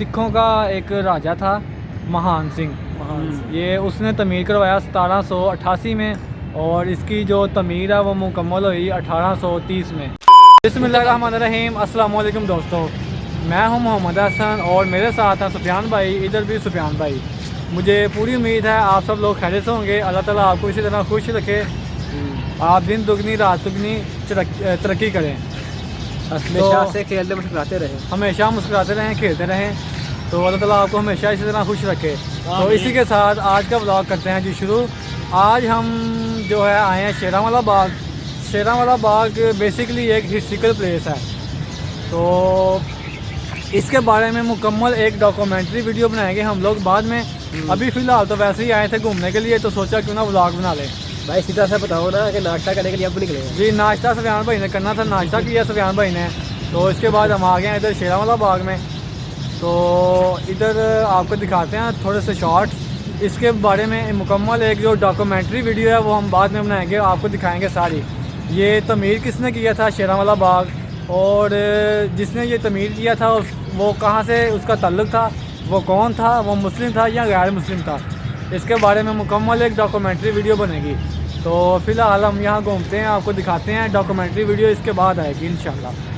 सिखों का एक राजा था महान सिंह। ये उसने तमीर करवाया 1788 में और इसकी जो तमीर है वो मुकम्मल हुई 1830 में। बिस्मिल्लाहिर्रहमानिर्रहीम। अस्सलाम वालेकुम दोस्तों, मैं हूं मोहम्मद हसन और मेरे साथ हैं सुफियान भाई, इधर भी सुफियान भाई। मुझे पूरी उम्मीद है आप सब लोग खैरियत से होंगे। अल्लाह ताला आपको इसी तरह खुश रखे, आप दिन दुगनी रात दुगनी तरक्की करें, हमेशा से खेलते मुस्कुराते रहे, हमेशा मुस्कुराते रहें, खेलते रहें। तो अल्लाह ताला आपको हमेशा इसी तरह खुश रखे। तो इसी के साथ आज का व्लॉग करते हैं जी शुरू। आज हम जो है आए हैं शेरांवाला बाग। शेरांवाला बाग बेसिकली एक हिस्ट्रिकल प्लेस है, तो इसके बारे में मुकम्मल एक डॉक्यूमेंट्री वीडियो बनाएंगे हम लोग बाद में। अभी फ़िलहाल तो वैसे ही आए थे घूमने के लिए, तो सोचा क्यों ना व्लॉग बना लें। भाई सीधा सा बताओ ना कि नाश्ता करने के लिए अब निकले जी नाश्ता सुफियान भाई ने करना था, नाश्ता किया सुफियान भाई ने। तो इसके बाद हम आ गए हैं इधर शेरांवाला बाग में। तो इधर आपको दिखाते हैं थोड़े से शॉर्ट्स। इसके बारे में मुकम्मल एक जो डॉक्यूमेंट्री वीडियो है वो हम बाद में बनाएंगे, आपको दिखाएंगे सारी। ये तमीर किसने किया था शेरांवाला बाग, और जिसने ये तमीर किया था वो कहाँ से उसका ताल्लुक़ था, वो कौन था, वो मुस्लिम था या गैर मुस्लिम था। इसके बारे में मुकम्मल एक डॉक्यूमेंट्री वीडियो बनेगी। तो फ़िलहाल हम यहाँ घूमते हैं, आपको दिखाते हैं। डॉक्यूमेंट्री वीडियो इसके बाद आएगी इंशाल्लाह।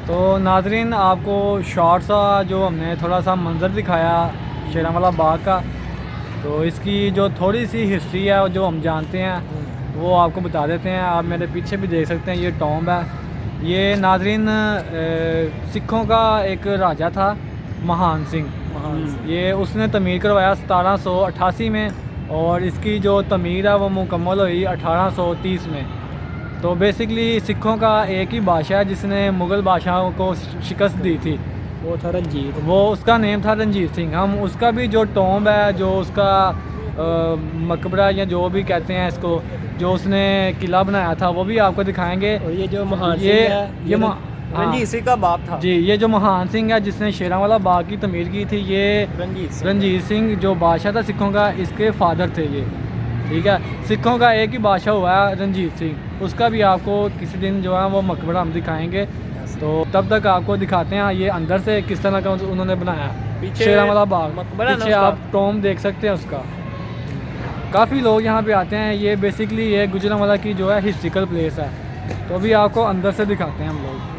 तो नाज़रीन, आपको शॉर्ट सा जो हमने थोड़ा सा मंज़र दिखाया शेरांवाला बाग का, तो इसकी जो थोड़ी सी हिस्ट्री है जो हम जानते हैं वो आपको बता देते हैं। आप मेरे पीछे भी देख सकते हैं, ये टॉम्ब है। ये नाज़रीन सिखों का एक राजा था महान सिंह। ये उसने तमीर करवाया 1788 में और इसकी जो तमीर है वो मुकम्मल हुई 1830 में। तो बेसिकली सिखों का एक ही बादशाह है जिसने मुग़ल बादशाहों को शिकस्त दी थी, वो था रंजीत। वो उसका नेम था रंजीत सिंह। हम उसका भी जो टॉम्ब है, जो उसका मकबरा या जो भी कहते हैं इसको, जो उसने किला बनाया था वो भी आपको दिखाएंगे। और ये जो महान ये सिंह है, ये रंजीत सिंह का बाप था जी। ये जो महान सिंह है जिसने शेरांवाला बाग की तमीर की थी, ये रंजीत सिंह जो बादशाह था सिखों का, इसके फादर थे ये। ठीक है, सिखों का एक ही बादशाह हुआ है रंजीत सिंह। उसका भी आपको किसी दिन जो है वो मकबरा हम दिखाएंगे। तो तब तक आपको दिखाते हैं ये अंदर से किस तरह का उन्होंने बनाया पीछे शेरांवाला बाग। मकबरा पीछे आप टॉम्ब देख सकते हैं उसका। काफ़ी लोग यहाँ पे आते हैं। ये बेसिकली ये गुजरांवाला की जो है हिस्ट्रिकल प्लेस है। तो अभी आपको अंदर से दिखाते हैं हम लोग।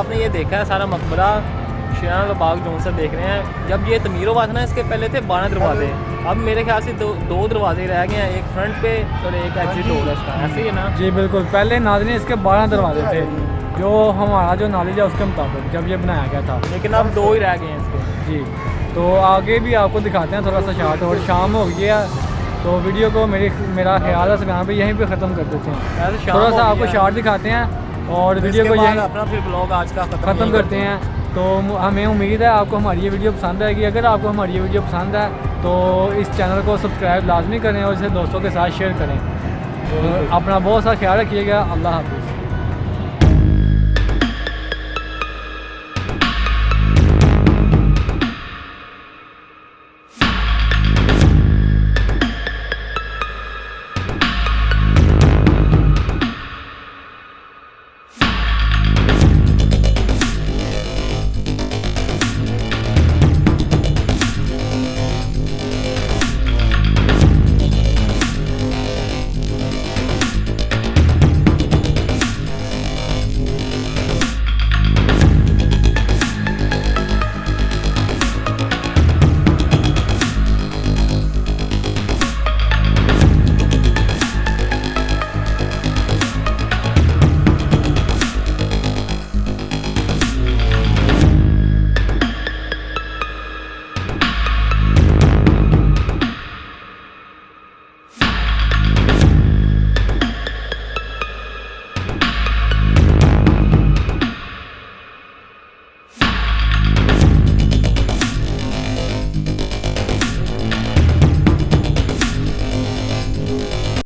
आपने ये देखा है सारा मकबरा शेराना बाग जोन से देख रहे हैं। जब ये तमीर हुआ था ना, इसके पहले थे 12 दरवाजे, अब मेरे ख्याल से दो दरवाजे रह गए हैं, एक फ्रंट पे और एक एग्जिट होगा इसका, ऐसे ही है ना? जी बिल्कुल, पहले नाज़रीन इसके 12 दरवाजे थे, जो हमारा जो नॉलेज है उसके मुताबिक जब ये बनाया गया था, लेकिन अब 2 ही रह गए हैं इसके। जी। तो आगे भी आपको दिखाते हैं थोड़ा सा शॉट, और शाम हो गई है तो वीडियो को मेरा ख्याल है यहाँ पे यहीं पे ख़त्म कर देते हैं। ऐसे शाम थोड़ा हो सा गई आपको है। शॉट दिखाते हैं और वीडियो को इसके बाद यहीं अपना फिर ब्लॉग आज का ख़त्म करते हैं। तो हमें उम्मीद है आपको हमारी ये वीडियो पसंद आएगी। अगर आपको हमारी ये वीडियो पसंद है तो इस चैनल को सब्सक्राइब लाजमी करें और इसे दोस्तों के साथ शेयर करें। अपना बहुत सा ख्याल रखिएगा। अल्लाह हाफ़िज़।